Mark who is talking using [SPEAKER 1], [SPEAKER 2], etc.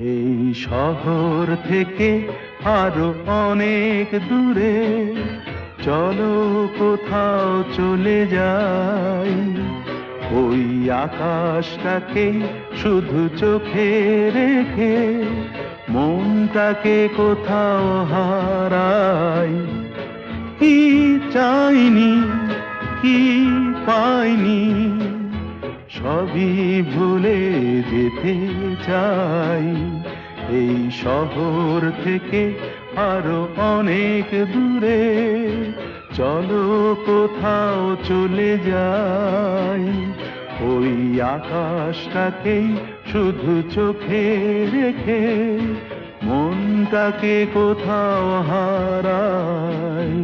[SPEAKER 1] এই শহর থেকে আরো অনেক দূরে চলো কোথাও চলে যাই। ওই আকাশটাকে শুধু চোখে রেখে মনটাকে কোথাও হারাই। কি চাইনি, কি পাইনি, সবই ভুলে যেতে চাই। এই শহর থেকে আরো অনেক দূরে চলো কোথাও চলে যাই। ওই আকাশটাকেই শুধু চোখে রেখে মনটাকে কোথাও হারাই।